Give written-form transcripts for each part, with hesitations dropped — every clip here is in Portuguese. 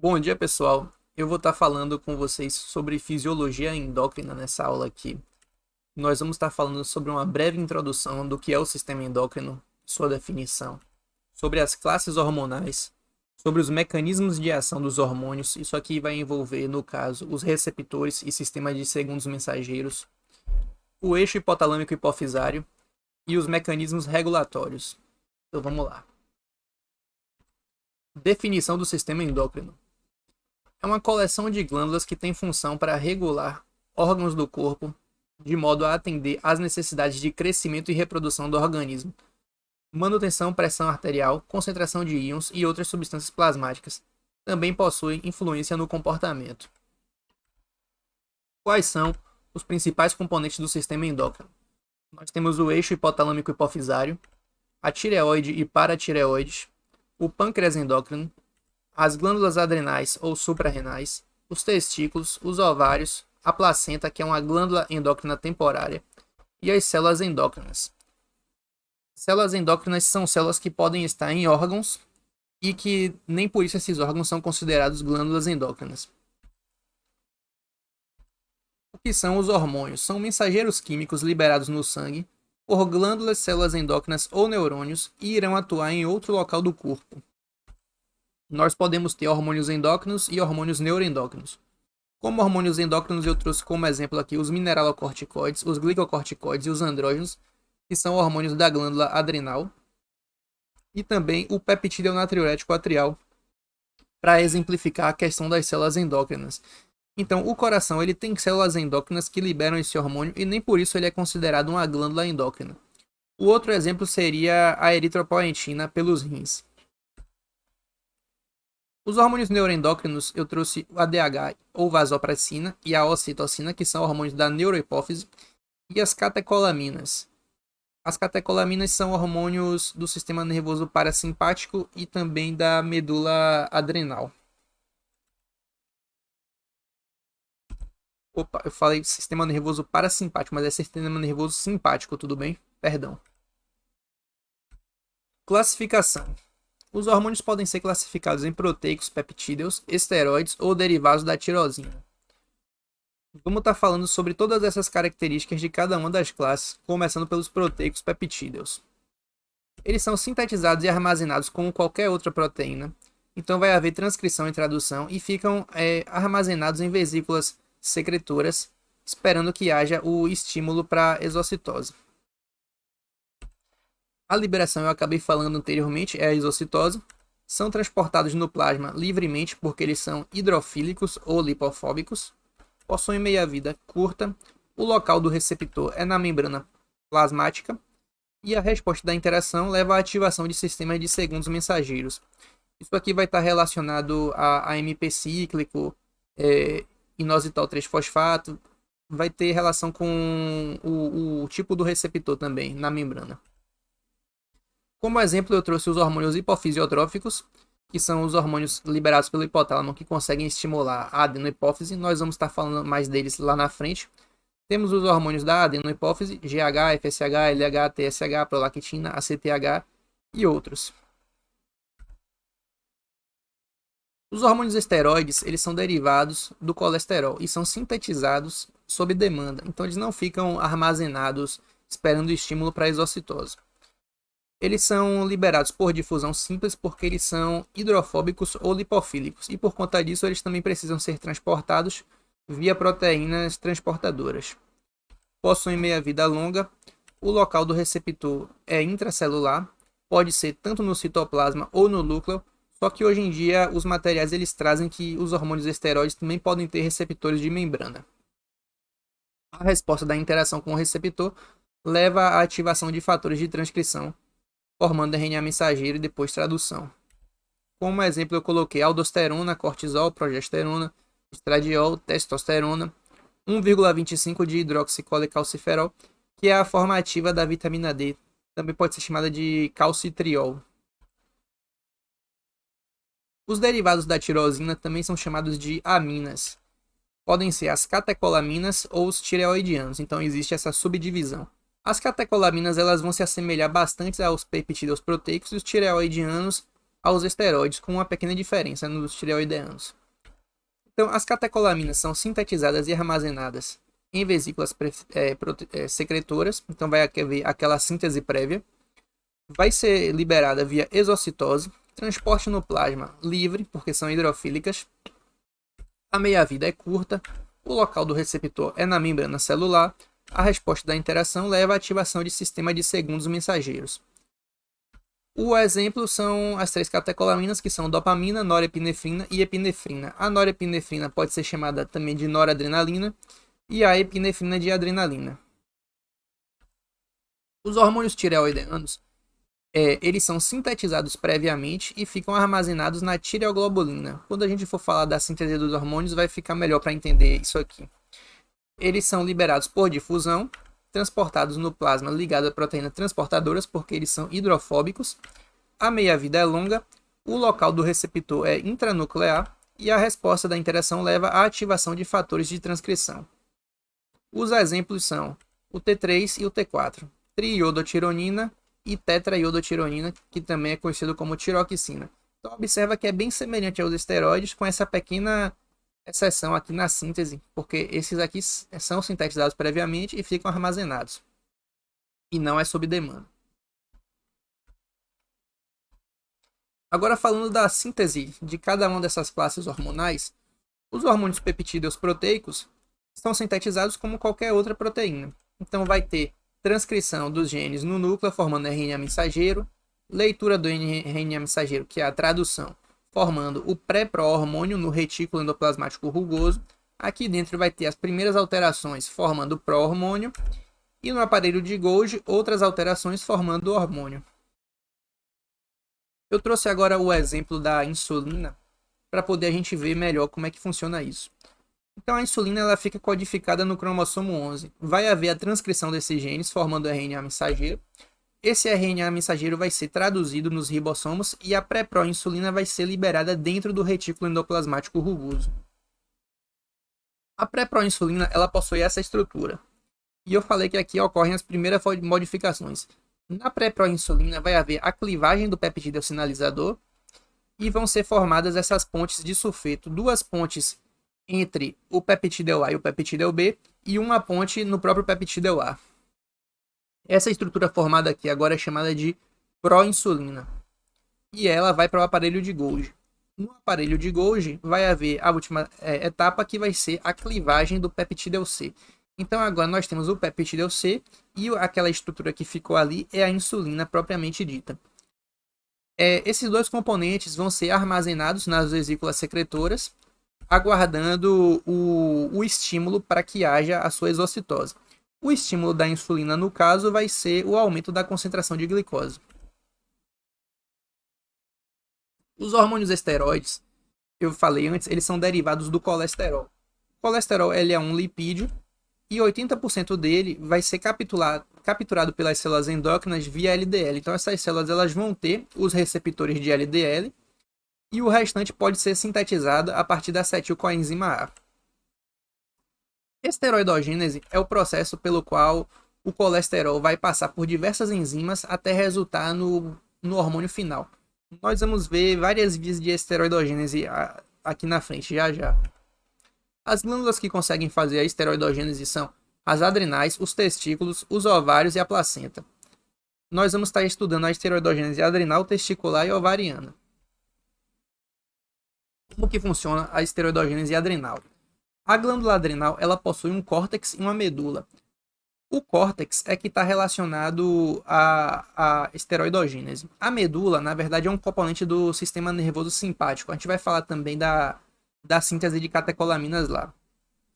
Bom dia, pessoal. Eu vou estar falando com vocês sobre fisiologia endócrina nessa aula aqui. Nós vamos estar falando sobre uma breve introdução do que é o sistema endócrino, sua definição, sobre as classes hormonais, sobre os mecanismos de ação dos hormônios. Isso aqui vai envolver, no caso, os receptores e sistema de segundos mensageiros, o eixo hipotalâmico hipofisário e os mecanismos regulatórios. Então vamos lá. Definição do sistema endócrino. É uma coleção de glândulas que tem função para regular órgãos do corpo de modo a atender às necessidades de crescimento e reprodução do organismo, manutenção, pressão arterial, concentração de íons e outras substâncias plasmáticas. Também possuem influência no comportamento. Quais são os principais componentes do sistema endócrino? Nós temos o eixo hipotalâmico hipofisário, a tireoide e paratireoides, o pâncreas endócrino, as glândulas adrenais ou suprarrenais, os testículos, os ovários, a placenta, que é uma glândula endócrina temporária, e as células endócrinas. Células endócrinas são células que podem estar em órgãos e que nem por isso esses órgãos são considerados glândulas endócrinas. O que são os hormônios? São mensageiros químicos liberados no sangue por glândulas, células endócrinas ou neurônios e irão atuar em outro local do corpo. Nós podemos ter hormônios endócrinos e hormônios neuroendócrinos. Como hormônios endócrinos, eu trouxe como exemplo aqui os mineralocorticoides, os glicocorticoides e os andrógenos, que são hormônios da glândula adrenal, e também o peptídeo natriurético atrial, para exemplificar a questão das células endócrinas. Então, o coração ele tem células endócrinas que liberam esse hormônio e nem por isso ele é considerado uma glândula endócrina. O outro exemplo seria a eritropoetina pelos rins. Os hormônios neuroendócrinos, eu trouxe o ADH ou vasopressina e a ocitocina, que são hormônios da neurohipófise, e as catecolaminas. As catecolaminas são hormônios do sistema nervoso parasimpático e também da medula adrenal. Opa, eu falei sistema nervoso parasimpático, mas é sistema nervoso simpático, tudo bem? Perdão. Classificação. Os hormônios podem ser classificados em proteicos, peptídeos, esteroides ou derivados da tirosina. Vamos estar falando sobre todas essas características de cada uma das classes, começando pelos proteicos peptídeos. Eles são sintetizados e armazenados como qualquer outra proteína, então vai haver transcrição e tradução e ficam armazenados em vesículas secretoras, esperando que haja o estímulo para exocitose. A liberação eu acabei falando anteriormente, é a exocitose. São transportados no plasma livremente porque eles são hidrofílicos ou lipofóbicos. Possuem meia-vida curta. O local do receptor é na membrana plasmática. E a resposta da interação leva à ativação de sistemas de segundos mensageiros. Isso aqui vai estar relacionado a AMP cíclico, inositol 3-fosfato. Vai ter relação com o tipo do receptor também na membrana. Como exemplo, eu trouxe os hormônios hipofisiotróficos, que são os hormônios liberados pelo hipotálamo que conseguem estimular a adenohipófise. Nós vamos estar falando mais deles lá na frente. Temos os hormônios da adenohipófise, GH, FSH, LH, TSH, prolactina, ACTH e outros. Os hormônios esteroides, eles são derivados do colesterol e são sintetizados sob demanda. Então, eles não ficam armazenados esperando o estímulo para a exocitose. Eles são liberados por difusão simples porque eles são hidrofóbicos ou lipofílicos e por conta disso eles também precisam ser transportados via proteínas transportadoras. Possuem meia-vida longa, o local do receptor é intracelular, pode ser tanto no citoplasma ou no núcleo, só que hoje em dia os materiais eles trazem que os hormônios esteroides também podem ter receptores de membrana. A resposta da interação com o receptor leva à ativação de fatores de transcrição, formando RNA mensageiro e depois tradução. Como exemplo, eu coloquei aldosterona, cortisol, progesterona, estradiol, testosterona, 1,25 de hidroxicolecalciferol, que é a forma ativa da vitamina D, também pode ser chamada de calcitriol. Os derivados da tirosina também são chamados de aminas. Podem ser as catecolaminas ou os tireoidianos, então existe essa subdivisão. As catecolaminas elas vão se assemelhar bastante aos peptídeos proteicos e os tireoidianos aos esteroides, com uma pequena diferença nos tireoideanos. Então, as catecolaminas são sintetizadas e armazenadas em vesículas secretoras, então vai haver aquela síntese prévia, vai ser liberada via exocitose, transporte no plasma livre, porque são hidrofílicas, a meia-vida é curta, o local do receptor é na membrana celular, a resposta da interação leva à ativação de sistema de segundos mensageiros. O exemplo são as 3 catecolaminas, que são dopamina, norepinefrina e epinefrina. A norepinefrina pode ser chamada também de noradrenalina e a epinefrina de adrenalina. Os hormônios tireoideanos, eles são sintetizados previamente e ficam armazenados na tireoglobulina. Quando a gente for falar da síntese dos hormônios, vai ficar melhor para entender isso aqui. Eles são liberados por difusão, transportados no plasma ligado a proteínas transportadoras, porque eles são hidrofóbicos. A meia-vida é longa, o local do receptor é intranuclear e a resposta da interação leva à ativação de fatores de transcrição. Os exemplos são o T3 e o T4, triiodotironina e tetraiodotironina, que também é conhecido como tiroxina. Então observa que é bem semelhante aos esteroides, com essa pequena exceção aqui na síntese, porque esses aqui são sintetizados previamente e ficam armazenados. E não é sob demanda. Agora falando da síntese de cada uma dessas classes hormonais, os hormônios peptídeos proteicos são sintetizados como qualquer outra proteína. Então vai ter transcrição dos genes no núcleo, formando RNA mensageiro, leitura do RNA mensageiro, que é a tradução, formando o pré-pró-hormônio no retículo endoplasmático rugoso. Aqui dentro vai ter as primeiras alterações formando o pró-hormônio e no aparelho de Golgi outras alterações formando o hormônio. Eu trouxe agora o exemplo da insulina para poder a gente ver melhor como é que funciona isso. Então a insulina ela fica codificada no cromossomo 11. Vai haver a transcrição desses genes formando o RNA mensageiro. Esse RNA mensageiro vai ser traduzido nos ribossomos e a pré-proinsulina vai ser liberada dentro do retículo endoplasmático rugoso. A pré-proinsulina ela possui essa estrutura. E eu falei que aqui ocorrem as primeiras modificações. Na pré-proinsulina vai haver a clivagem do peptídeo sinalizador e vão ser formadas essas pontes de sulfeto, 2 pontes entre o peptídeo A e o peptídeo B e uma ponte no próprio peptídeo A. Essa estrutura formada aqui agora é chamada de proinsulina e ela vai para o aparelho de Golgi. No aparelho de Golgi vai haver a última etapa, que vai ser a clivagem do peptídeo C. Então agora nós temos o peptídeo C e aquela estrutura que ficou ali é a insulina propriamente dita. Esses 2 componentes vão ser armazenados nas vesículas secretoras, aguardando o estímulo para que haja a sua exocitose. O estímulo da insulina, no caso, vai ser o aumento da concentração de glicose. Os hormônios esteroides, eu falei antes, eles são derivados do colesterol. O colesterol ele é um lipídio e 80% dele vai ser capturado pelas células endócrinas via LDL. Então essas células elas vão ter os receptores de LDL e o restante pode ser sintetizado a partir da acetilcoenzima A. Esteroidogênese é o processo pelo qual o colesterol vai passar por diversas enzimas até resultar no hormônio final. Nós vamos ver várias vias de esteroidogênese aqui na frente, já. As glândulas que conseguem fazer a esteroidogênese são as adrenais, os testículos, os ovários e a placenta. Nós vamos estar estudando a esteroidogênese adrenal, testicular e ovariana. Como que funciona a esteroidogênese adrenal? A glândula adrenal ela possui um córtex e uma medula. O córtex é que está relacionado à esteroidogênese. A medula, na verdade, é um componente do sistema nervoso simpático. A gente vai falar também da síntese de catecolaminas lá.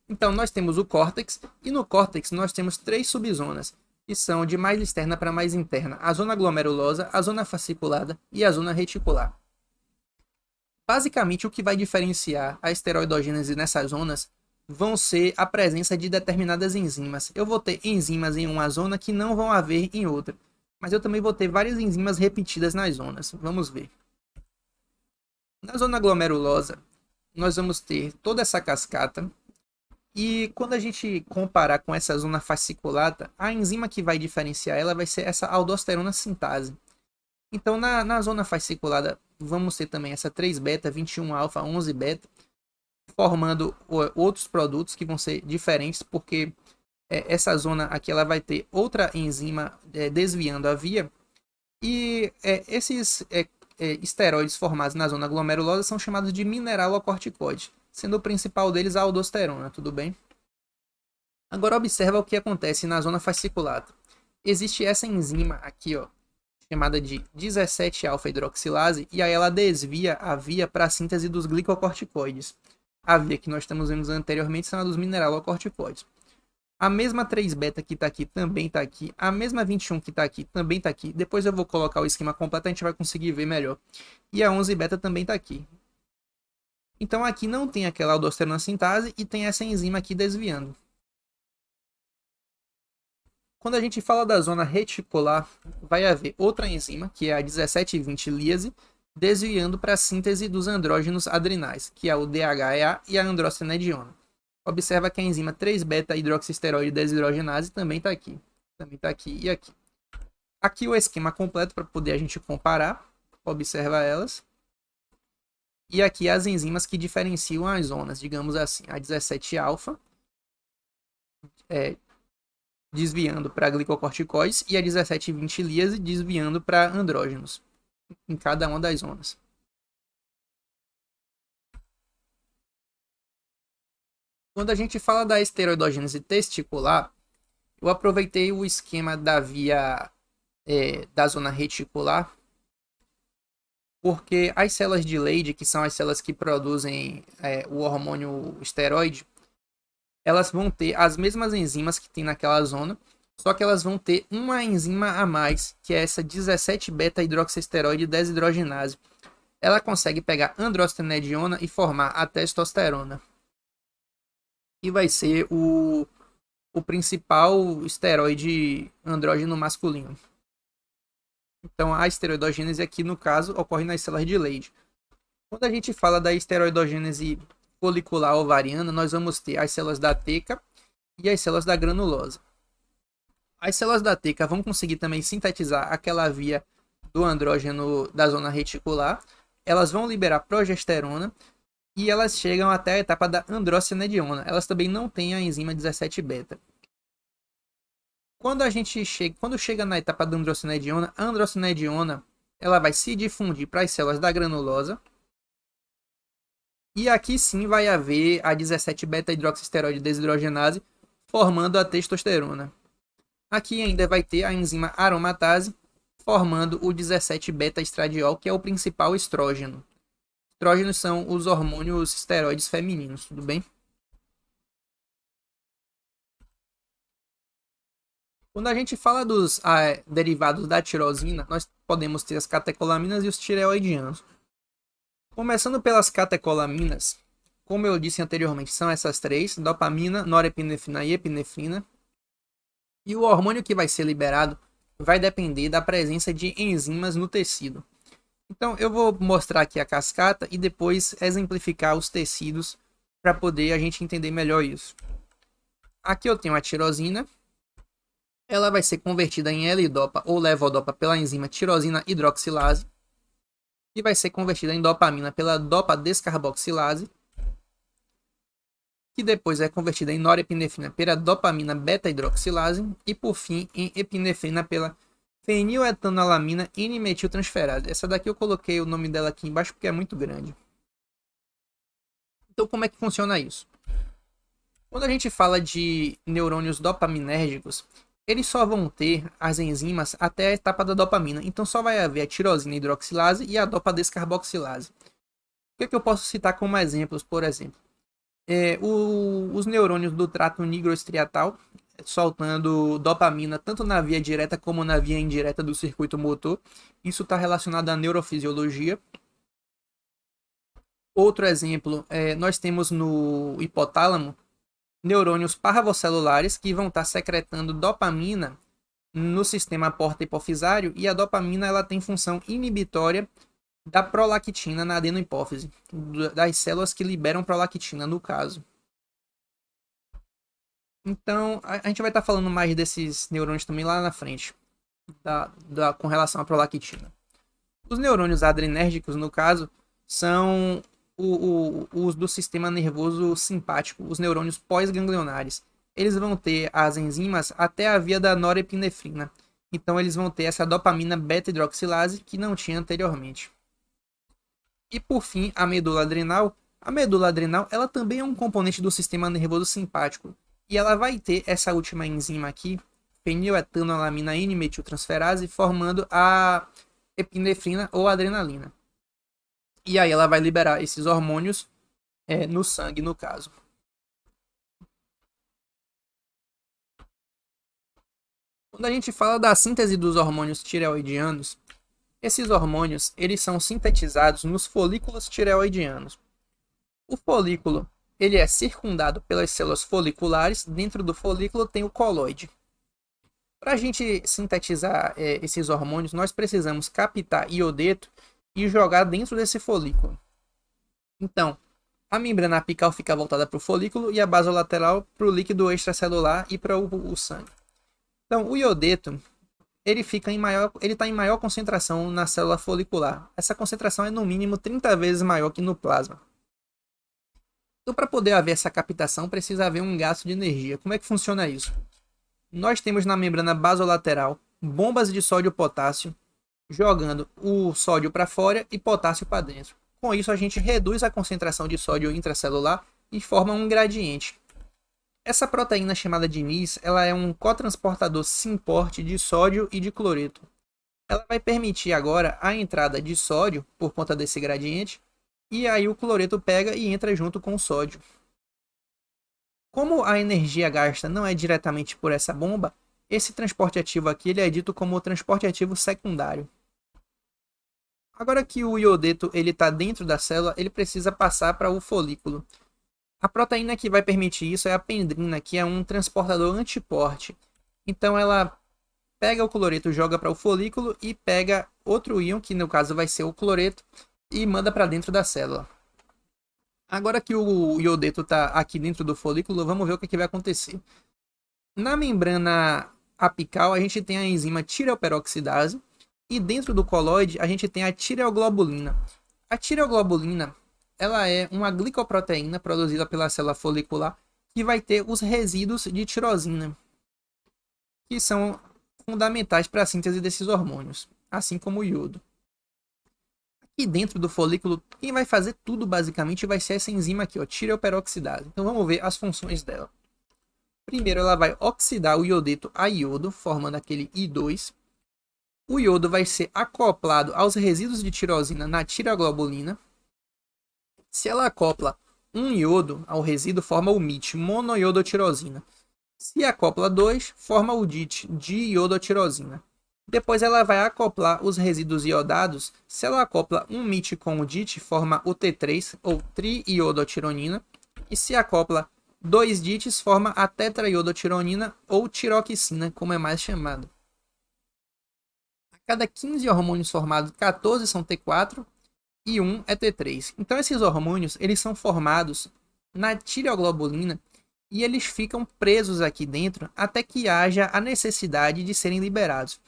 Então, nós temos o córtex, e no córtex nós temos 3 subzonas, que são de mais externa para mais interna: a zona glomerulosa, a zona fasciculada e a zona reticular. Basicamente, o que vai diferenciar a esteroidogênese nessas zonas vão ser a presença de determinadas enzimas. Eu vou ter enzimas em uma zona que não vão haver em outra, mas eu também vou ter várias enzimas repetidas nas zonas. Vamos ver. Na zona glomerulosa, nós vamos ter toda essa cascata, e quando a gente comparar com essa zona fasciculada, a enzima que vai diferenciar ela vai ser essa aldosterona sintase. Então, na zona fasciculada, vamos ter também essa 3-beta, 21-alfa, 11-beta, formando outros produtos que vão ser diferentes, porque essa zona aqui ela vai ter outra enzima desviando a via, e esses esteroides formados na zona glomerulosa são chamados de mineralocorticoide, sendo o principal deles a aldosterona, tudo bem? Agora observa o que acontece na zona fasciculata. Existe essa enzima aqui, ó, chamada de 17-alfa-hidroxilase, e aí ela desvia a via para a síntese dos glicocorticoides. A via que nós estamos vendo anteriormente são a dos mineralocorticoides. A mesma 3-beta que está aqui também está aqui. A mesma 21 que está aqui também está aqui. Depois eu vou colocar o esquema completo, a gente vai conseguir ver melhor. E a 11-beta também está aqui. Então aqui não tem aquela aldosterona sintase e tem essa enzima aqui desviando. Quando a gente fala da zona reticular, vai haver outra enzima, que é a 17-20-líase, desviando para a síntese dos andrógenos adrenais, que é o DHEA e a androstenediona. Observa que a enzima 3-beta-hidroxisteroide desidrogenase também está aqui. Também está aqui e aqui. Aqui o esquema completo para poder a gente comparar. Observa elas. E aqui as enzimas que diferenciam as zonas, digamos assim. A 17-alfa, desviando para glicocorticoides, e a 17-20-líase desviando para andrógenos, em cada uma das zonas. Quando a gente fala da esteroidogênese testicular, eu aproveitei o esquema da via da zona reticular, porque as células de Leydig, que são as células que produzem o hormônio esteroide, elas vão ter as mesmas enzimas que tem naquela zona, só que elas vão ter uma enzima a mais, que é essa 17-beta-hidroxisteroide desidrogenase. Ela consegue pegar androstenediona e formar a testosterona. E vai ser o principal esteroide andrógeno masculino. Então a esteroidogênese aqui, no caso, ocorre nas células de Leydig. Quando a gente fala da esteroidogênese folicular ovariana, nós vamos ter as células da teca e as células da granulosa. As células da teca vão conseguir também sintetizar aquela via do andrógeno da zona reticular. Elas vão liberar progesterona e elas chegam até a etapa da androstenediona. Elas também não têm a enzima 17-beta. Quando chega na etapa da androstenediona, a androstenediona ela vai se difundir para as células da granulosa. E aqui sim vai haver a 17-beta-hidroxisteroide desidrogenase formando a testosterona. Aqui ainda vai ter a enzima aromatase formando o 17-beta-estradiol, que é o principal estrógeno. Estrógenos são os hormônios esteroides femininos, tudo bem? Quando a gente fala dos derivados da tirosina, nós podemos ter as catecolaminas e os tireoidianos. Começando pelas catecolaminas, como eu disse anteriormente, são essas três: dopamina, norepinefrina e epinefrina. E o hormônio que vai ser liberado vai depender da presença de enzimas no tecido. Então eu vou mostrar aqui a cascata e depois exemplificar os tecidos para poder a gente entender melhor isso. Aqui eu tenho a tirosina. Ela vai ser convertida em L-dopa ou levodopa pela enzima tirosina hidroxilase. E vai ser convertida em dopamina pela dopa descarboxilase. Que depois é convertida em norepinefrina pela dopamina beta-hidroxilase. E por fim em epinefrina pela feniletanolamina N-metiltransferase. Essa daqui eu coloquei o nome dela aqui embaixo porque é muito grande. Então como é que funciona isso? Quando a gente fala de neurônios dopaminérgicos, eles só vão ter as enzimas até a etapa da dopamina. Então só vai haver a tirosina hidroxilase e a dopa descarboxilase. O que eu posso citar como exemplos, por exemplo? Os neurônios do trato nigrostriatal, soltando dopamina tanto na via direta como na via indireta do circuito motor. Isso está relacionado à neurofisiologia. Outro exemplo, nós temos no hipotálamo neurônios parvocelulares que vão estar secretando dopamina no sistema porta-hipofisário, e a dopamina ela tem função inibitória da prolactina na adenohipófise, das células que liberam prolactina no caso. Então a gente vai estar falando mais desses neurônios também lá na frente, com relação à prolactina. Os neurônios adrenérgicos, no caso, são os do sistema nervoso simpático, os neurônios pós-ganglionares. Eles vão ter as enzimas até a via da norepinefrina. Então, eles vão ter essa dopamina beta-hidroxilase que não tinha anteriormente. E, por fim, a medula adrenal. A medula adrenal ela também é um componente do sistema nervoso simpático. E ela vai ter essa última enzima aqui, feniletanolamina N-metiltransferase, formando a epinefrina ou adrenalina. E aí ela vai liberar esses hormônios no sangue, no caso. Quando a gente fala da síntese dos hormônios tireoidianos, esses hormônios eles são sintetizados nos folículos tireoidianos. O folículo ele é circundado pelas células foliculares. Dentro do folículo tem o coloide. Para a gente sintetizar esses hormônios, nós precisamos captar iodeto e jogar dentro desse folículo. Então, a membrana apical fica voltada para o folículo e a basolateral para o líquido extracelular e para o sangue. Então, o iodeto ele está em maior concentração na célula folicular. Essa concentração é no mínimo 30 vezes maior que no plasma. Então, para poder haver essa captação, precisa haver um gasto de energia. Como é que funciona isso? Nós temos na membrana basolateral bombas de sódio e potássio, jogando o sódio para fora e potássio para dentro. Com isso, a gente reduz a concentração de sódio intracelular e forma um gradiente. Essa proteína chamada de Nis, ela é um cotransportador sim-porte de sódio e de cloreto. Ela vai permitir agora a entrada de sódio por conta desse gradiente, e aí o cloreto pega e entra junto com o sódio. Como a energia gasta não é diretamente por essa bomba, esse transporte ativo aqui ele é dito como transporte ativo secundário. Agora que o iodeto está dentro da célula, ele precisa passar para o folículo. A proteína que vai permitir isso é a pendrina, que é um transportador antiporte. Então ela pega o cloreto, joga para o folículo e pega outro íon, que no caso vai ser o cloreto, e manda para dentro da célula. Agora que o iodeto está aqui dentro do folículo, vamos ver o que vai acontecer. Na membrana apical, a gente tem a enzima tireoperoxidase, e dentro do coloide, a gente tem a tireoglobulina. A tireoglobulina ela é uma glicoproteína produzida pela célula folicular que vai ter os resíduos de tirosina, que são fundamentais para a síntese desses hormônios, assim como o iodo. Aqui dentro do folículo, quem vai fazer tudo basicamente vai ser essa enzima aqui, ó, tireoperoxidase. Então vamos ver as funções dela. Primeiro ela vai oxidar o iodeto a iodo, formando aquele I2. O iodo vai ser acoplado aos resíduos de tirosina na tireoglobulina. Se ela acopla um iodo ao resíduo, forma o MIT, monoiodotirosina. Se acopla 2, forma o DIT, diiodotirosina. Depois ela vai acoplar os resíduos iodados. Se ela acopla um MIT com o DIT, forma o T3, ou triiodotironina. E se acopla 2 DITs, forma a tetraiodotironina, ou tiroxina, como é mais chamado. Cada 15 hormônios formados, 14 são T4 e 1 é T3. Então esses hormônios eles são formados na tireoglobulina e eles ficam presos aqui dentro até que haja a necessidade de serem liberados.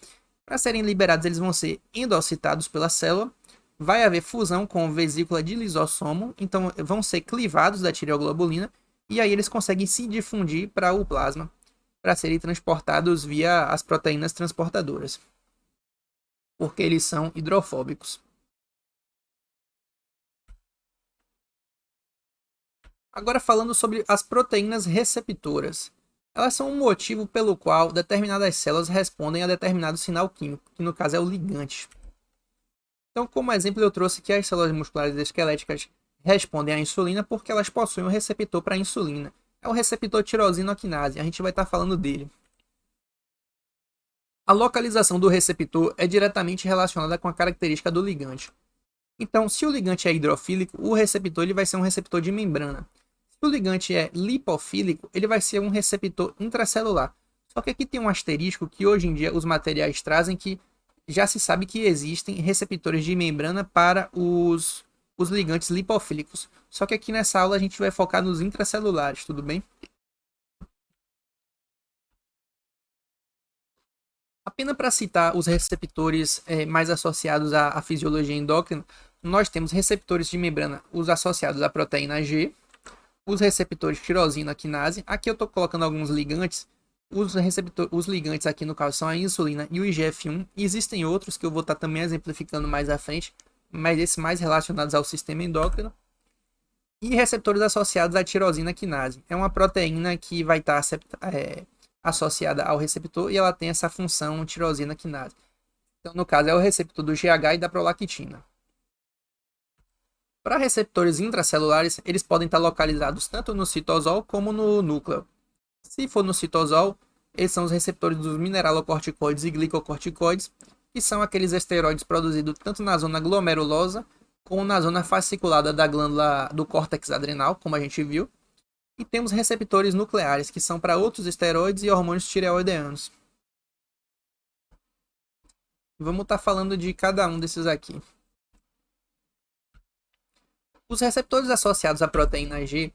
Para serem liberados, eles vão ser endocitados pela célula, vai haver fusão com vesícula de lisossomo, então vão ser clivados da tireoglobulina e aí eles conseguem se difundir para o plasma para serem transportados via as proteínas transportadoras, porque eles são hidrofóbicos. Agora falando sobre as proteínas receptoras. Elas são um motivo pelo qual determinadas células respondem a determinado sinal químico, que no caso é o ligante. Então, como exemplo, eu trouxe que as células musculares esqueléticas respondem à insulina porque elas possuem um receptor para a insulina. É o receptor tirosina-quinase, a gente vai estar falando dele. A localização do receptor é diretamente relacionada com a característica do ligante. Então, se o ligante é hidrofílico, o receptor ele vai ser um receptor de membrana. Se o ligante é lipofílico, ele vai ser um receptor intracelular. Só que aqui tem um asterisco que hoje em dia os materiais trazem que já se sabe que existem receptores de membrana para os ligantes lipofílicos. Só que aqui nessa aula a gente vai focar nos intracelulares, tudo bem? A Apenas para citar os receptores mais associados à fisiologia endócrina, nós temos receptores de membrana, os associados à proteína G, os receptores tirosina quinase. Aqui eu estou colocando alguns ligantes. Os ligantes aqui no caso são a insulina e o IGF-1. Existem outros que eu vou estar também exemplificando mais à frente, mas esses mais relacionados ao sistema endócrino. E receptores associados à tirosina quinase. É uma proteína que vai estar associada ao receptor e ela tem essa função tirosina quinase. Então, no caso, é o receptor do GH e da prolactina. Para receptores intracelulares, eles podem estar localizados tanto no citosol como no núcleo. Se for no citosol, eles são os receptores dos mineralocorticoides e glicocorticoides, que são aqueles esteroides produzidos tanto na zona glomerulosa como na zona fasciculada da glândula do córtex adrenal, como a gente viu. E temos receptores nucleares, que são para outros esteroides e hormônios tireoideanos. Vamos estar falando de cada um desses aqui. Os receptores associados à proteína G,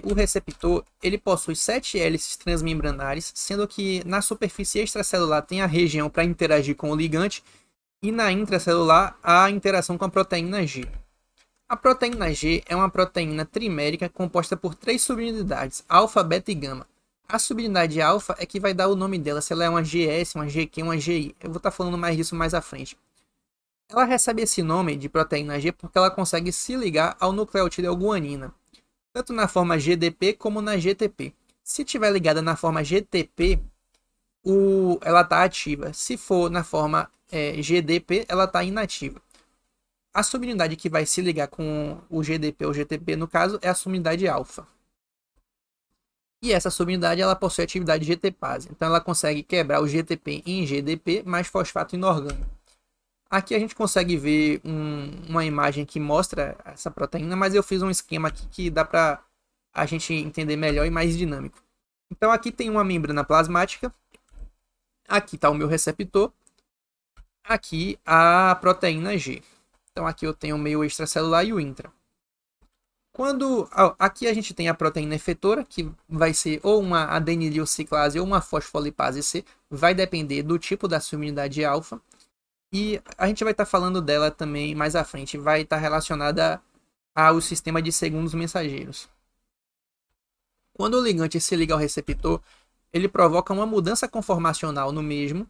o receptor ele possui 7 hélices transmembranares, sendo que na superfície extracelular tem a região para interagir com o ligante e na intracelular a interação com a proteína G. A proteína G é uma proteína trimérica composta por 3 subunidades, alfa, beta e gama. A subunidade alfa é que vai dar o nome dela, se ela é uma GS, uma GQ, uma GI. Eu vou estar falando mais disso mais à frente. Ela recebe esse nome de proteína G porque ela consegue se ligar ao nucleotídeo guanina, tanto na forma GDP como na GTP. Se estiver ligada na forma GTP, ela está ativa. Se for na forma GDP, ela está inativa. A subunidade que vai se ligar com o GDP ou GTP, no caso, é a subunidade alfa. E essa subunidade ela possui atividade GTPase. Então ela consegue quebrar o GTP em GDP mais fosfato inorgânico. Aqui a gente consegue ver uma imagem que mostra essa proteína, mas eu fiz um esquema aqui que dá para a gente entender melhor e mais dinâmico. Então aqui tem uma membrana plasmática, aqui está o meu receptor, aqui a proteína G. Então aqui eu tenho o meio extracelular e o intra. Aqui a gente tem a proteína efetora, que vai ser ou uma adenililciclase ou uma fosfolipase C, vai depender do tipo da subunidade alfa. E a gente vai estar falando dela também mais à frente. Vai estar relacionada ao sistema de segundos mensageiros. Quando o ligante se liga ao receptor, ele provoca uma mudança conformacional no mesmo.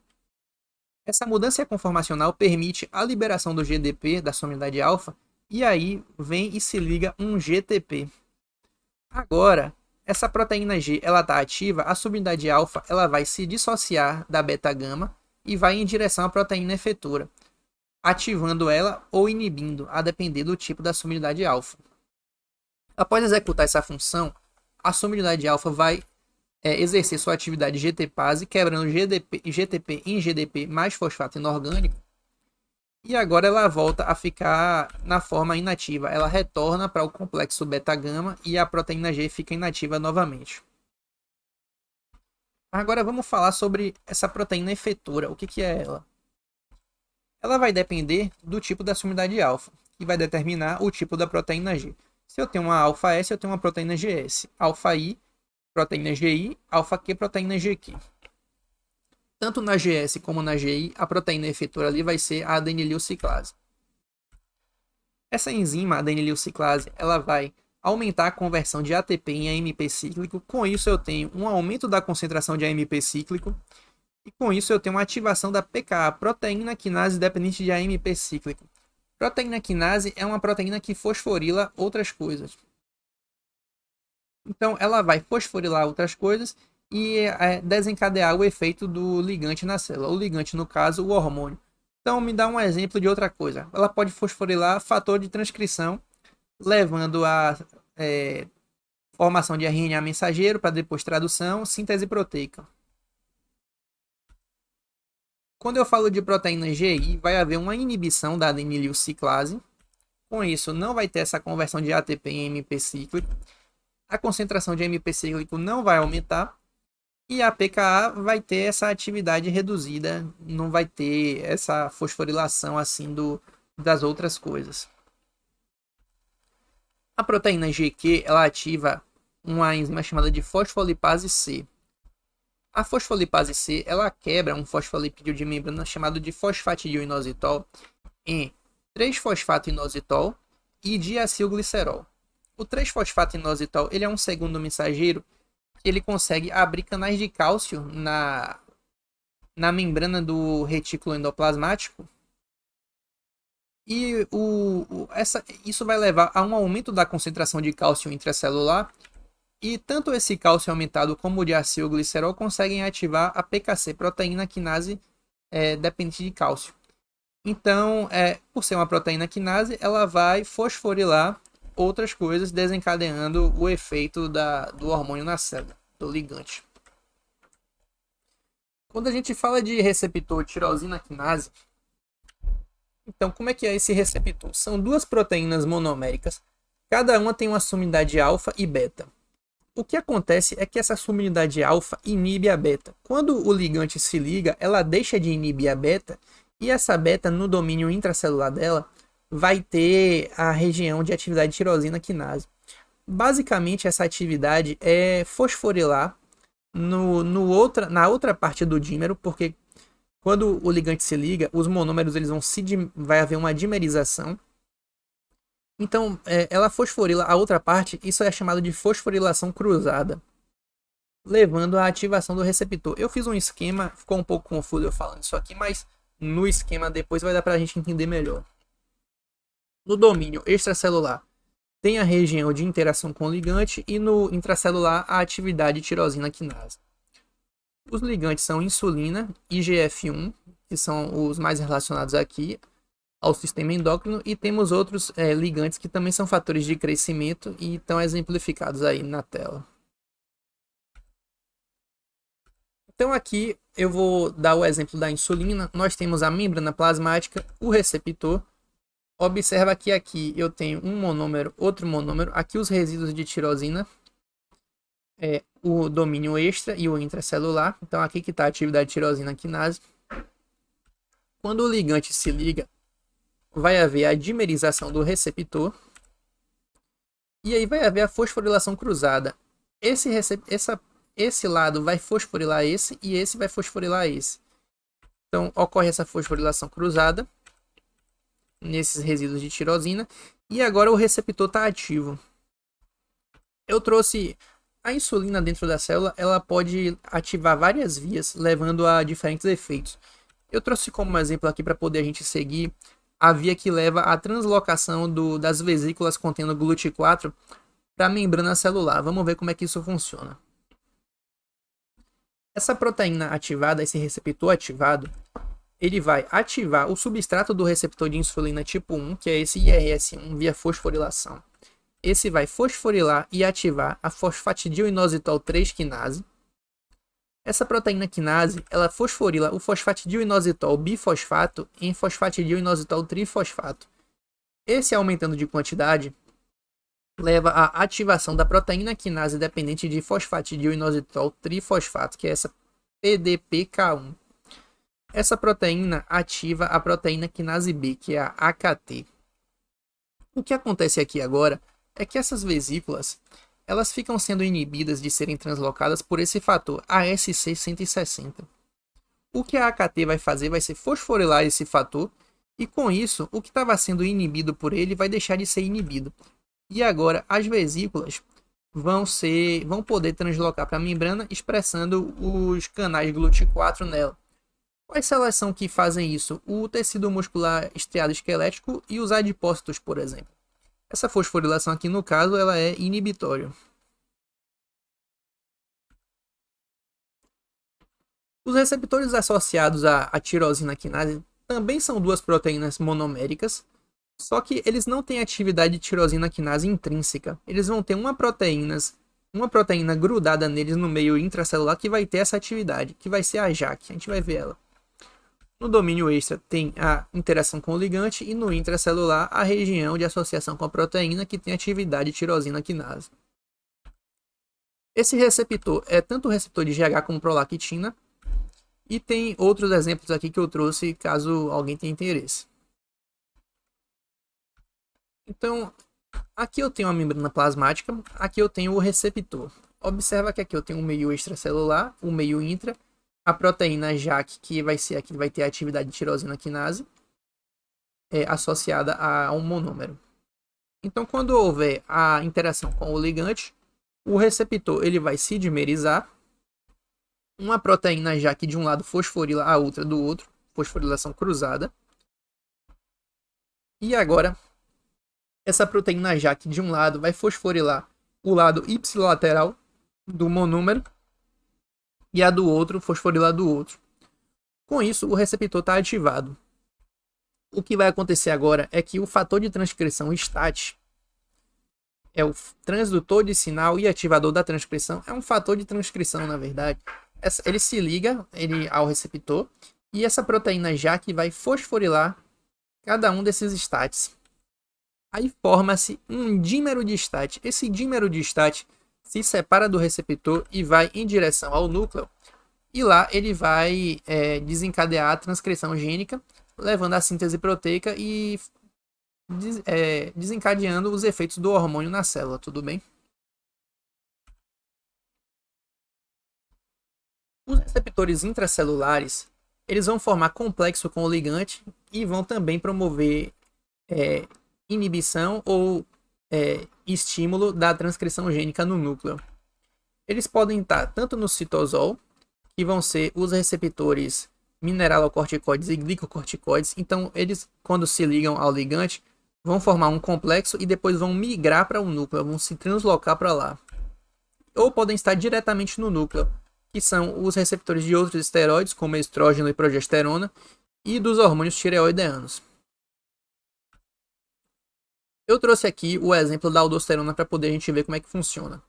Essa mudança conformacional permite a liberação do GDP, da subunidade alfa, e aí vem e se liga um GTP. Agora, essa proteína G está ativa, a subunidade alfa ela vai se dissociar da beta-gama, e vai em direção à proteína efetora, ativando ela ou inibindo, a depender do tipo da subunidade alfa. Após executar essa função, a subunidade alfa vai exercer sua atividade GTPase, quebrando GTP em GDP mais fosfato inorgânico, e agora ela volta a ficar na forma inativa. Ela retorna para o complexo beta-gama e a proteína G fica inativa novamente. Agora vamos falar sobre essa proteína efetora. O que é ela? Ela vai depender do tipo da subunidade alfa, que vai determinar o tipo da proteína G. Se eu tenho uma alfa S, eu tenho uma proteína GS. Alfa I, proteína GI. Alfa Q, proteína GQ. Tanto na GS como na GI, a proteína efetora ali vai ser a adenililciclase. Essa enzima, a adenililciclase, ela vai aumentar a conversão de ATP em AMP cíclico. Com isso eu tenho um aumento da concentração de AMP cíclico. E com isso eu tenho uma ativação da PKA, proteína quinase dependente de AMP cíclico. Proteína quinase é uma proteína que fosforila outras coisas. Então ela vai fosforilar outras coisas e desencadear o efeito do ligante na célula. O ligante, no caso, o hormônio. Então me dá um exemplo de outra coisa. Ela pode fosforilar fator de transcrição, levando a formação de RNA mensageiro para depois tradução, síntese proteica. Quando eu falo de proteína GI, vai haver uma inibição da adenililciclase. Com isso, não vai ter essa conversão de ATP em AMP cíclico. A concentração de AMP cíclico não vai aumentar. E a PKA vai ter essa atividade reduzida, não vai ter essa fosforilação assim das outras coisas. A proteína GQ ela ativa uma enzima chamada de fosfolipase C. A fosfolipase C, ela quebra um fosfolipídio de membrana chamado de fosfatidioinositol em 3-fosfato-inositol e diacilglicerol. O 3-fosfato-inositol, ele é um segundo mensageiro que ele consegue abrir canais de cálcio na membrana do retículo endoplasmático. E isso vai levar a um aumento da concentração de cálcio intracelular. E tanto esse cálcio aumentado como o diacilglicerol conseguem ativar a PKC, proteína quinase dependente de cálcio. Então, por ser uma proteína quinase, ela vai fosforilar outras coisas, desencadeando o efeito do hormônio na célula, do ligante. Quando a gente fala de receptor tirosina quinase, então como é que é esse receptor? São duas proteínas monoméricas, cada uma tem uma sumidade alfa e beta. O que acontece é que essa sumidade alfa inibe a beta. Quando o ligante se liga, ela deixa de inibir a beta, e essa beta, no domínio intracelular dela, vai ter a região de atividade tirosina quinase. Basicamente, essa atividade é fosforilar na outra parte do dímero, porque quando o ligante se liga, os monômeros vai haver uma dimerização. Então, ela fosforila a outra parte, isso é chamado de fosforilação cruzada, levando à ativação do receptor. Eu fiz um esquema, ficou um pouco confuso eu falando isso aqui, mas no esquema depois vai dar para a gente entender melhor. No domínio extracelular, tem a região de interação com o ligante e no intracelular a atividade tirosina quinase. Os ligantes são insulina, IGF-1, que são os mais relacionados aqui ao sistema endócrino, e temos outros ligantes que também são fatores de crescimento e estão exemplificados aí na tela. Então aqui eu vou dar o exemplo da insulina. Nós temos a membrana plasmática, o receptor. Observa que aqui eu tenho um monômero, outro monômero. Aqui os resíduos de tirosina, o domínio extra e o intracelular. Então aqui que está a atividade tirosina quinase. Quando o ligante se liga, vai haver a dimerização do receptor. E aí vai haver a fosforilação cruzada. Esse lado vai fosforilar esse e esse vai fosforilar esse. Então ocorre essa fosforilação cruzada nesses resíduos de tirosina. E agora o receptor está ativo. Eu trouxe a insulina dentro da célula, ela pode ativar várias vias, levando a diferentes efeitos. Eu trouxe como exemplo aqui para poder a gente seguir a via que leva à translocação das vesículas contendo GLUT4 para a membrana celular. Vamos ver como é que isso funciona. Essa proteína ativada, esse receptor ativado, ele vai ativar o substrato do receptor de insulina tipo 1, que é esse IRS1, via fosforilação. Esse vai fosforilar e ativar a fosfatidioinositol 3 quinase. Essa proteína quinase, ela fosforila o fosfatidioinositol bifosfato em fosfatidioinositol trifosfato. Esse aumentando de quantidade leva à ativação da proteína quinase dependente de fosfatidioinositol trifosfato, que é essa PDPK1. Essa proteína ativa a proteína quinase B, que é a AKT. O que acontece aqui agora é que essas vesículas elas ficam sendo inibidas de serem translocadas por esse fator ASC160. O que a AKT vai fazer vai ser fosforilar esse fator, e com isso o que estava sendo inibido por ele vai deixar de ser inibido. E agora as vesículas vão poder translocar para a membrana, expressando os canais GLUT4 nela. Quais células são que fazem isso? O tecido muscular estriado esquelético e os adipócitos, por exemplo. Essa fosforilação aqui, no caso, ela é inibitória. Os receptores associados à tirosina quinase também são duas proteínas monoméricas, só que eles não têm atividade de tirosina quinase intrínseca. Eles vão ter uma proteína grudada neles no meio intracelular que vai ter essa atividade, que vai ser a JAK. A gente vai ver ela. No domínio extra tem a interação com o ligante e no intracelular a região de associação com a proteína que tem atividade de tirosina quinase. Esse receptor é tanto o receptor de GH como prolactina, e tem outros exemplos aqui que eu trouxe caso alguém tenha interesse. Então, aqui eu tenho a membrana plasmática, aqui eu tenho o receptor. Observa que aqui eu tenho um meio extracelular, um meio intra, a proteína JAK, que vai ser aqui, vai ter a atividade de tirosina quinase, associada a um monômero. Então, quando houver a interação com o ligante, o receptor ele vai se dimerizar, uma proteína JAK de um lado fosforila a outra do outro, fosforilação cruzada. E agora, essa proteína JAK de um lado vai fosforilar o lado ipsilateral do monômero e a do outro fosforilar do outro. Com isso, o receptor está ativado. O que vai acontecer agora é que o fator de transcrição STAT é o transdutor de sinal e ativador da transcrição. É um fator de transcrição, na verdade. Ele se liga ao receptor e essa proteína JAK vai fosforilar cada um desses STATs. Aí forma-se um dímero de STAT. Esse dímero de STAT se separa do receptor e vai em direção ao núcleo. E lá ele vai desencadear a transcrição gênica, levando à síntese proteica e desencadeando os efeitos do hormônio na célula, tudo bem? Os receptores intracelulares, eles vão formar complexo com o ligante e vão também promover inibição ou estímulo da transcrição gênica no núcleo. Eles podem estar tanto no citosol, que vão ser os receptores mineralocorticoides e glicocorticoides. Então, eles, quando se ligam ao ligante, vão formar um complexo e depois vão migrar para o núcleo, vão se translocar para lá. Ou podem estar diretamente no núcleo, que são os receptores de outros esteroides, como estrógeno e progesterona, e dos hormônios tireoideanos. Eu trouxe aqui o exemplo da aldosterona para poder a gente ver como é que funciona.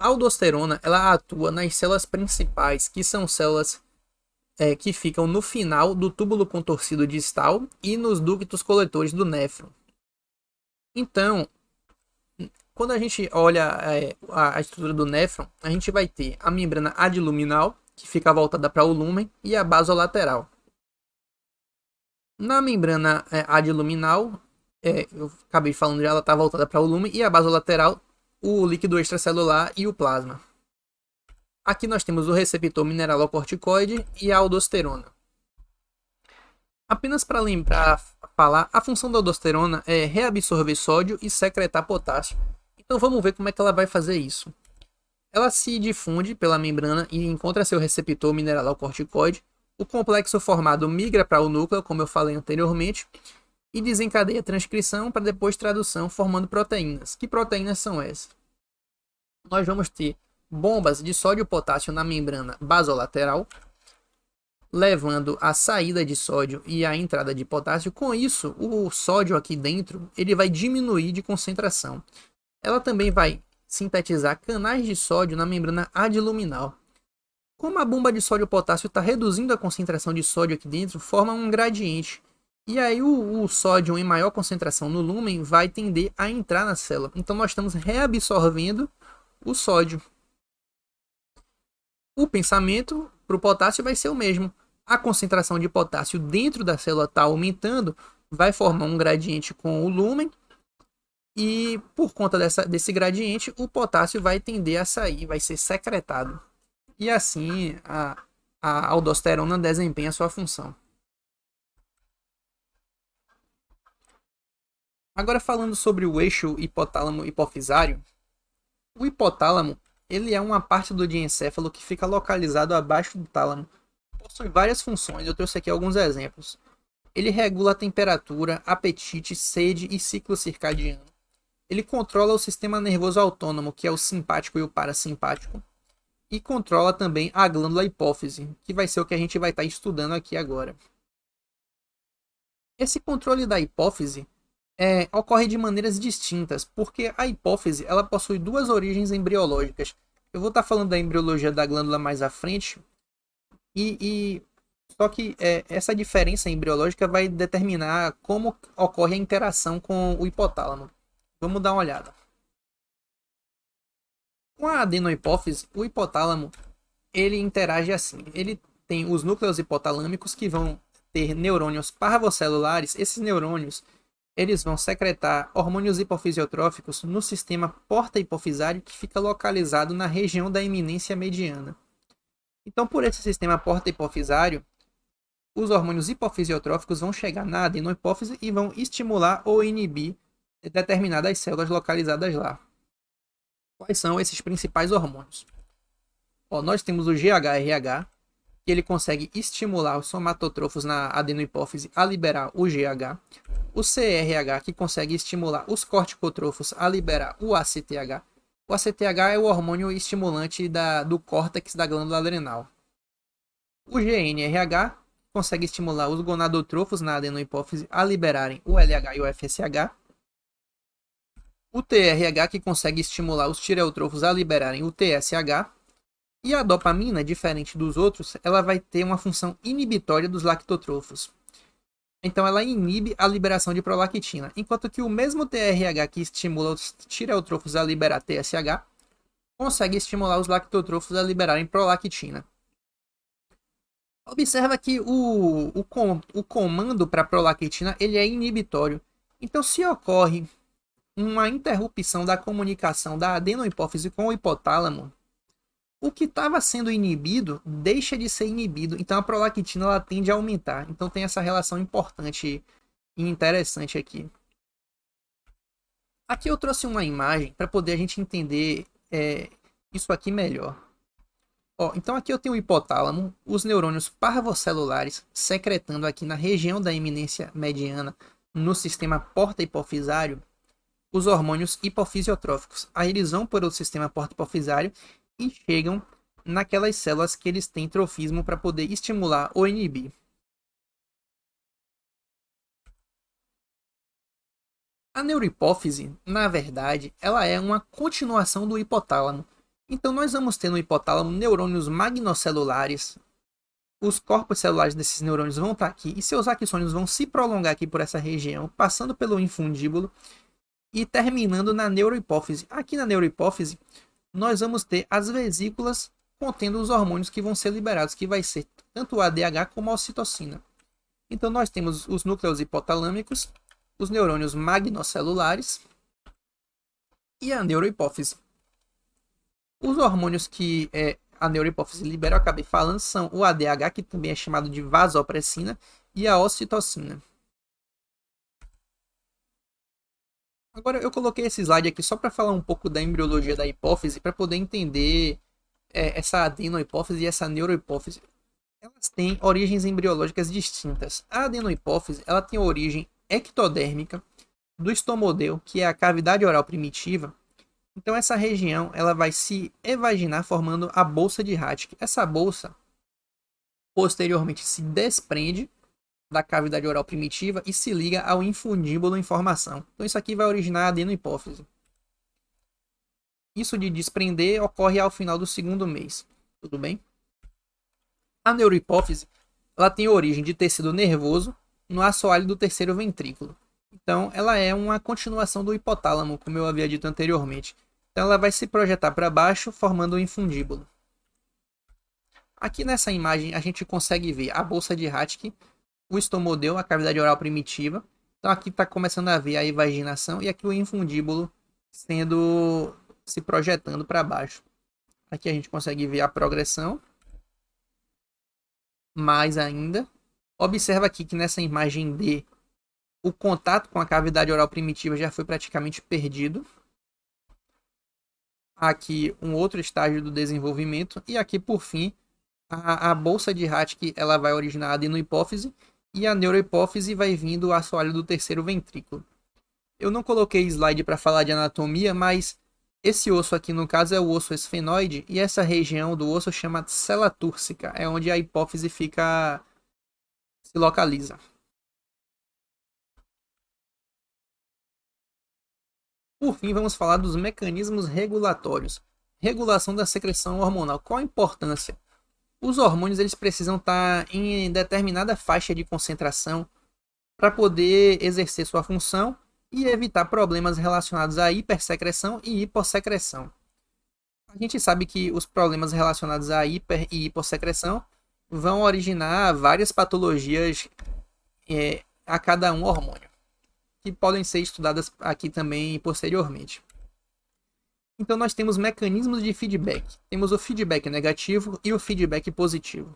A aldosterona ela atua nas células principais, que são células que ficam no final do túbulo contorcido distal e nos ductos coletores do néfron. Então, quando a gente olha a estrutura do néfron, a gente vai ter a membrana adiluminal, que fica voltada para o lúmen, e a basolateral. Na membrana adiluminal, eu acabei falando já, ela está voltada para o lúmen, e a basolateral, o líquido extracelular e o plasma. Aqui nós temos o receptor mineralocorticoide e a aldosterona. Apenas para falar, a função da aldosterona é reabsorver sódio e secretar potássio. Então vamos ver como é que ela vai fazer isso. Ela se difunde pela membrana e encontra seu receptor mineralocorticoide. O complexo formado migra para o núcleo, como eu falei anteriormente, e desencadeia a transcrição para depois tradução, formando proteínas. Que proteínas são essas? Nós vamos ter bombas de sódio e potássio na membrana basolateral, levando a saída de sódio e a entrada de potássio. Com isso, o sódio aqui dentro ele vai diminuir de concentração. Ela também vai sintetizar canais de sódio na membrana adiluminal. Como a bomba de sódio e potássio está reduzindo a concentração de sódio aqui dentro, forma um gradiente. E aí o sódio em maior concentração no lúmen vai tender a entrar na célula. Então nós estamos reabsorvendo o sódio. O pensamento para o potássio vai ser o mesmo. A concentração de potássio dentro da célula está aumentando, vai formar um gradiente com o lúmen. E por conta desse gradiente, o potássio vai tender a sair, vai ser secretado. E assim a aldosterona desempenha sua função. Agora falando sobre o eixo hipotálamo-hipofisário, o hipotálamo ele é uma parte do diencéfalo que fica localizado abaixo do tálamo. Possui várias funções, eu trouxe aqui alguns exemplos. Ele regula a temperatura, apetite, sede e ciclo circadiano. Ele controla o sistema nervoso autônomo, que é o simpático e o parasimpático. E controla também a glândula hipófise, que vai ser o que a gente vai estar estudando aqui agora. Esse controle da hipófise ocorre de maneiras distintas, porque a hipófise ela possui duas origens embriológicas. Eu vou estar falando da embriologia da glândula mais à frente, só que essa diferença embriológica vai determinar como ocorre a interação com o hipotálamo. Vamos dar uma olhada. Com a adenohipófise, o hipotálamo ele interage assim. Ele tem os núcleos hipotalâmicos que vão ter neurônios parvocelulares. Esses neurônios eles vão secretar hormônios hipofisiotróficos no sistema porta-hipofisário que fica localizado na região da eminência mediana. Então, por esse sistema porta-hipofisário, os hormônios hipofisiotróficos vão chegar na adenohipófise e vão estimular ou inibir determinadas células localizadas lá. Quais são esses principais hormônios? Nós temos o GHRH, que ele consegue estimular os somatotrofos na adenohipófise a liberar o GH. O CRH, que consegue estimular os corticotrofos a liberar o ACTH. O ACTH é o hormônio estimulante do córtex da glândula adrenal. O GNRH consegue estimular os gonadotrofos na adenohipófise a liberarem o LH e o FSH. O TRH, que consegue estimular os tireotrofos a liberarem o TSH. E a dopamina, diferente dos outros, ela vai ter uma função inibitória dos lactotrofos. Então ela inibe a liberação de prolactina, enquanto que o mesmo TRH que estimula os tireotrofos a liberar TSH, consegue estimular os lactotrofos a liberarem prolactina. Observa que o comando para prolactina ele é inibitório. Então se ocorre uma interrupção da comunicação da adenohipófise com o hipotálamo, o que estava sendo inibido deixa de ser inibido, então a prolactina ela tende a aumentar. Então tem essa relação importante e interessante aqui. Aqui eu trouxe uma imagem para poder a gente entender isso aqui melhor. Então aqui eu tenho o hipotálamo, os neurônios parvocelulares secretando aqui na região da eminência mediana, no sistema porta-hipofisário, os hormônios hipofisiotróficos. Aí eles vão para o sistema porta-hipofisário e chegam naquelas células que eles têm trofismo para poder estimular ou inibir. A neurohipófise, na verdade, ela é uma continuação do hipotálamo. Então nós vamos ter no hipotálamo neurônios magnocelulares. Os corpos celulares desses neurônios vão estar aqui e seus axônios vão se prolongar aqui por essa região, passando pelo infundíbulo e terminando na neurohipófise. Aqui na neurohipófise, nós vamos ter as vesículas contendo os hormônios que vão ser liberados, que vai ser tanto o ADH como a ocitocina. Então nós temos os núcleos hipotalâmicos, os neurônios magnocelulares e a neurohipófise. Os hormônios que a neurohipófise libera, eu acabei falando, são o ADH, que também é chamado de vasopressina, e a ocitocina. Agora eu coloquei esse slide aqui só para falar um pouco da embriologia da hipófise, para poder entender essa adenohipófise e essa neurohipófise. Elas têm origens embriológicas distintas. A adenohipófise ela tem origem ectodérmica do estomodeu, que é a cavidade oral primitiva. Então essa região ela vai se evaginar formando a bolsa de Raschke. Essa bolsa posteriormente se desprende da cavidade oral primitiva e se liga ao infundíbulo em formação. Então isso aqui vai originar a adenohipófise. Isso de desprender ocorre ao final do segundo mês. Tudo bem? A neurohipófise ela tem origem de tecido nervoso no assoalho do terceiro ventrículo. Então ela é uma continuação do hipotálamo, como eu havia dito anteriormente. Então ela vai se projetar para baixo, formando o infundíbulo. Aqui nessa imagem a gente consegue ver a bolsa de Raschke, o estomodeu, a cavidade oral primitiva. Então aqui está começando a ver a invaginação e aqui o infundíbulo se projetando para baixo. Aqui a gente consegue ver a progressão. Mais ainda, observa aqui que nessa imagem D, o contato com a cavidade oral primitiva já foi praticamente perdido. Aqui um outro estágio do desenvolvimento e aqui por fim a bolsa de Raschke ela vai originar a adenohipófise e a neurohipófise vai vindo do assoalho do terceiro ventrículo. Eu não coloquei slide para falar de anatomia, mas esse osso aqui no caso é o osso esfenoide e essa região do osso chama cela túrcica, é onde a hipófise se localiza. Por fim, vamos falar dos mecanismos regulatórios. Regulação da secreção hormonal. Qual a importância? Os hormônios eles precisam estar em determinada faixa de concentração para poder exercer sua função e evitar problemas relacionados à hipersecreção e hipossecreção. A gente sabe que os problemas relacionados à hiper e hipossecreção vão originar várias patologias a cada um hormônio. que podem ser estudadas aqui também posteriormente. Então nós temos mecanismos de feedback. Temos o feedback negativo e o feedback positivo.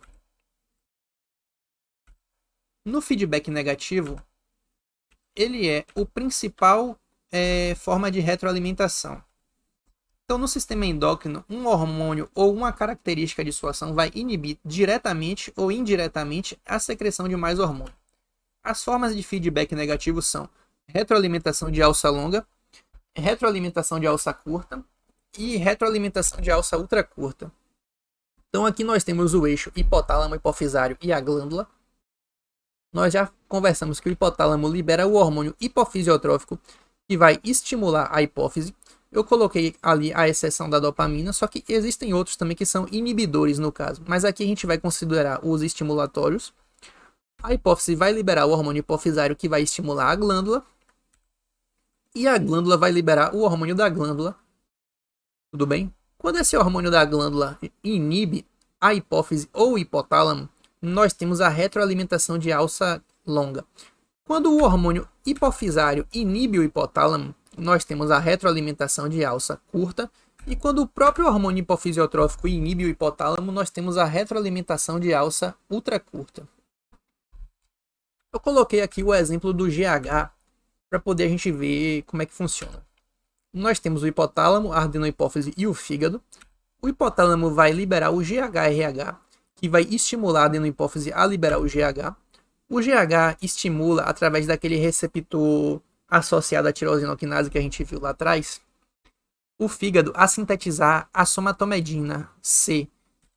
No feedback negativo, ele é o principal forma de retroalimentação. Então, no sistema endócrino, um hormônio ou uma característica de sua ação vai inibir diretamente ou indiretamente a secreção de mais hormônio. As formas de feedback negativo são retroalimentação de alça longa, retroalimentação de alça curta e retroalimentação de alça ultra curta. Então, aqui nós temos o eixo hipotálamo hipofisário e a glândula. Nós já conversamos que o hipotálamo libera o hormônio hipofisiotrófico, que vai estimular a hipófise. Eu coloquei ali a exceção da dopamina, só que existem outros também que são inibidores no caso. Mas aqui a gente vai considerar os estimulatórios. A hipófise vai liberar o hormônio hipofisário, que vai estimular a glândula. E a glândula vai liberar o hormônio da glândula. Tudo bem? Quando esse hormônio da glândula inibe a hipófise ou o hipotálamo, nós temos a retroalimentação de alça longa. Quando o hormônio hipofisário inibe o hipotálamo, nós temos a retroalimentação de alça curta. E quando o próprio hormônio hipofisiotrófico inibe o hipotálamo, nós temos a retroalimentação de alça ultra curta. Eu coloquei aqui o exemplo do GH para poder a gente ver como é que funciona. Nós temos o hipotálamo, a adenohipófise e o fígado. O hipotálamo vai liberar o GHRH, que vai estimular a adenohipófise a liberar o GH. O GH estimula através daquele receptor associado à tirosinoquinase que a gente viu lá atrás, o fígado a sintetizar a somatomedina C,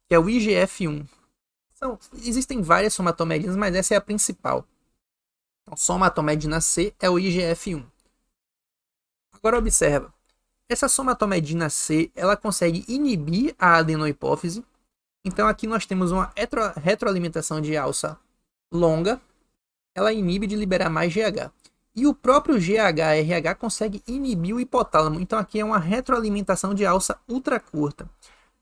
que é o IGF-1. Existem várias somatomedinas, mas essa é a principal. Então, somatomedina C é o IGF-1. Agora observa, essa somatomedina C, ela consegue inibir a adenohipófise. Então aqui nós temos uma retroalimentação de alça longa, ela inibe de liberar mais GH. E o próprio GHRH consegue inibir o hipotálamo. Então aqui é uma retroalimentação de alça ultra curta.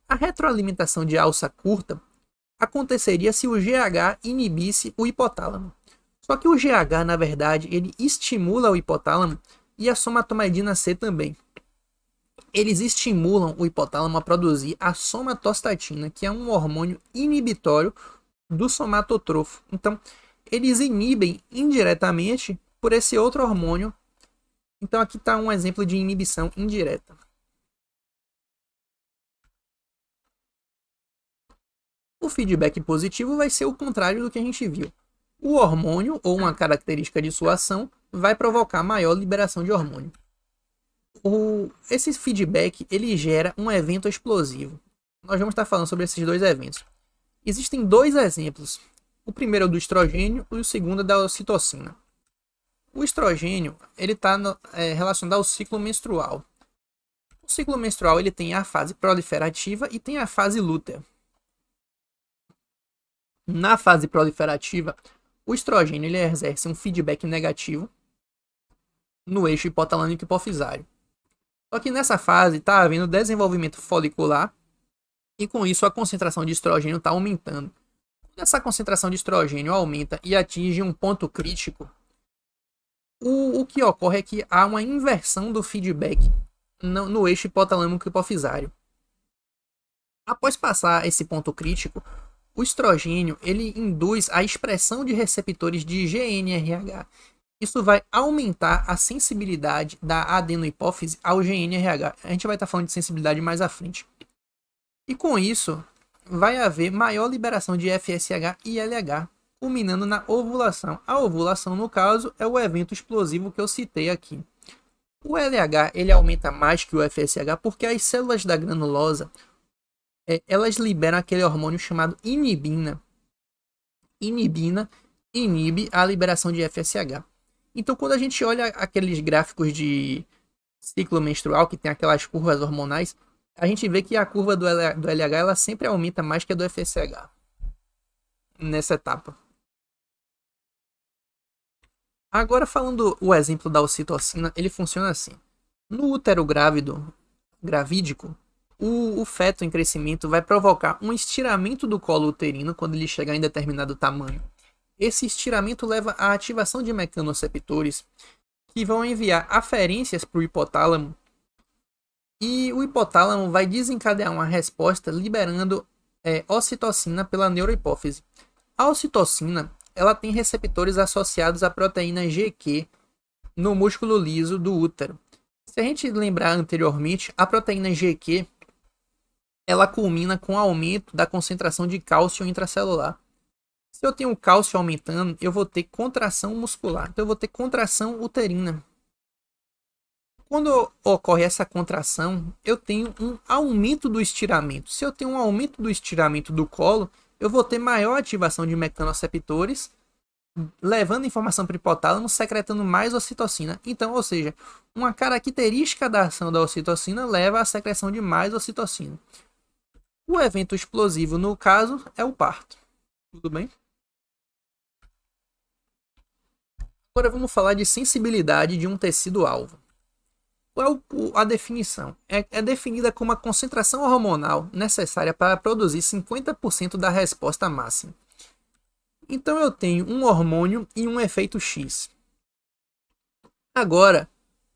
A retroalimentação de alça curta aconteceria se o GH inibisse o hipotálamo. Só que o GH, na verdade, ele estimula o hipotálamo e a somatomedina C também. Eles estimulam o hipotálamo a produzir a somatostatina, que é um hormônio inibitório do somatotrofo. Então, eles inibem indiretamente por esse outro hormônio. Então, aqui está um exemplo de inibição indireta. O feedback positivo vai ser o contrário do que a gente viu. O hormônio, ou uma característica de sua ação, vai provocar maior liberação de hormônio. Esse feedback ele gera um evento explosivo. Nós vamos estar falando sobre esses dois eventos. Existem dois exemplos. O primeiro é o do estrogênio e o segundo é da ocitocina. O estrogênio ele está relacionado ao ciclo menstrual. O ciclo menstrual ele tem a fase proliferativa e tem a fase lútea. Na fase proliferativa, o estrogênio ele exerce um feedback negativo no eixo hipotalâmico hipofisário. Só que nessa fase está havendo desenvolvimento folicular e com isso a concentração de estrogênio está aumentando. Quando essa concentração de estrogênio aumenta e atinge um ponto crítico, o que ocorre é que há uma inversão do feedback no eixo hipotalâmico hipofisário. Após passar esse ponto crítico, o estrogênio ele induz a expressão de receptores de GNRH. Isso vai aumentar a sensibilidade da adenohipófise ao GNRH. A gente vai estar falando de sensibilidade mais à frente. E com isso, vai haver maior liberação de FSH e LH, culminando na ovulação. A ovulação, no caso, é o evento explosivo que eu citei aqui. O LH ele aumenta mais que o FSH porque as células da granulosa elas liberam aquele hormônio chamado inibina. Inibina inibe a liberação de FSH. Então, quando a gente olha aqueles gráficos de ciclo menstrual, que tem aquelas curvas hormonais, a gente vê que a curva do LH ela sempre aumenta mais que a do FSH nessa etapa. Agora, falando o exemplo da ocitocina, ele funciona assim. No útero gravídico, o feto em crescimento vai provocar um estiramento do colo uterino quando ele chegar em determinado tamanho. Esse estiramento leva à ativação de mecanoreceptores que vão enviar aferências para o hipotálamo, e o hipotálamo vai desencadear uma resposta liberando ocitocina pela neurohipófise. A ocitocina, ela tem receptores associados à proteína GQ no músculo liso do útero. Se a gente lembrar anteriormente, a proteína GQ, ela culmina com o aumento da concentração de cálcio intracelular. Se eu tenho o cálcio aumentando, eu vou ter contração muscular, então eu vou ter contração uterina. Quando ocorre essa contração, eu tenho um aumento do estiramento. Se eu tenho um aumento do estiramento do colo, eu vou ter maior ativação de mecanoreceptores, levando informação para o hipotálamo, secretando mais ocitocina. Então, ou seja, uma característica da ação da ocitocina leva à secreção de mais ocitocina. O evento explosivo, no caso, é o parto. Tudo bem? Agora vamos falar de sensibilidade de um tecido-alvo. Qual é a definição? É definida como a concentração hormonal necessária para produzir 50% da resposta máxima. Então eu tenho um hormônio e um efeito X. Agora,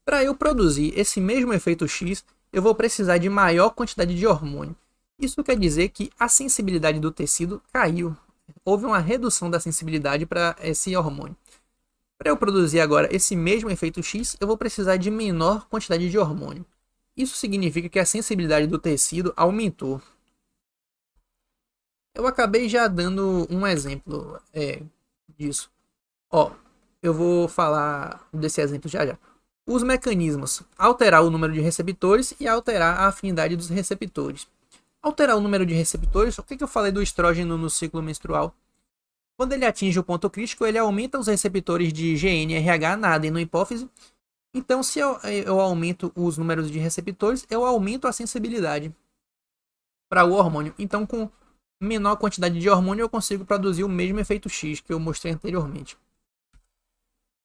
para eu produzir esse mesmo efeito X, eu vou precisar de maior quantidade de hormônio. Isso quer dizer que a sensibilidade do tecido caiu. Houve uma redução da sensibilidade para esse hormônio. Para eu produzir agora esse mesmo efeito X, eu vou precisar de menor quantidade de hormônio. Isso significa que a sensibilidade do tecido aumentou. Eu acabei já dando um exemplo disso. Eu vou falar desse exemplo já já. Os mecanismos: alterar o número de receptores e alterar a afinidade dos receptores. Alterar o número de receptores, o que eu falei do estrógeno no ciclo menstrual? Quando ele atinge o ponto crítico, ele aumenta os receptores de GNRH na adenohipófise. Então, se eu aumento os números de receptores, eu aumento a sensibilidade para o hormônio. Então, com menor quantidade de hormônio, eu consigo produzir o mesmo efeito X que eu mostrei anteriormente.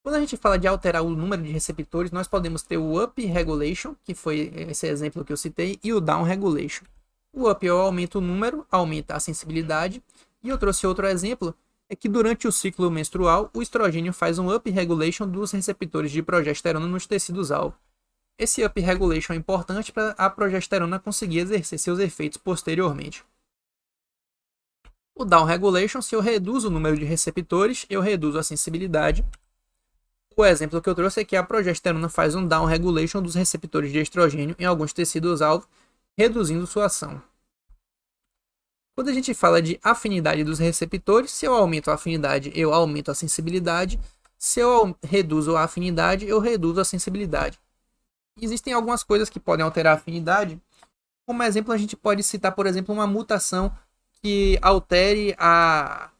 Quando a gente fala de alterar o número de receptores, nós podemos ter o up regulation, que foi esse exemplo que eu citei, e o down regulation. O up eu aumento o número, aumenta a sensibilidade. E eu trouxe outro exemplo, é que durante o ciclo menstrual, o estrogênio faz um up regulation dos receptores de progesterona nos tecidos-alvo. Esse up regulation é importante para a progesterona conseguir exercer seus efeitos posteriormente. O down regulation, se eu reduzo o número de receptores, eu reduzo a sensibilidade. O exemplo que eu trouxe é que a progesterona faz um down regulation dos receptores de estrogênio em alguns tecidos-alvo, reduzindo sua ação. Quando a gente fala de afinidade dos receptores, se eu aumento a afinidade, eu aumento a sensibilidade. Se eu reduzo a afinidade, eu reduzo a sensibilidade. Existem algumas coisas que podem alterar a afinidade. Como exemplo, a gente pode citar, por exemplo, uma mutação que altere a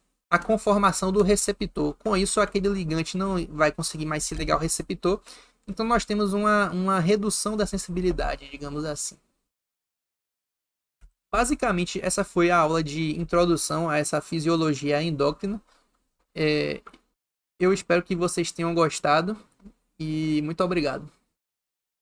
conformação do receptor. Com isso, aquele ligante não vai conseguir mais se ligar ao receptor. Então, nós temos uma redução da sensibilidade, digamos assim. Basicamente, essa foi a aula de introdução a essa fisiologia endócrina. Eu espero que vocês tenham gostado e muito obrigado.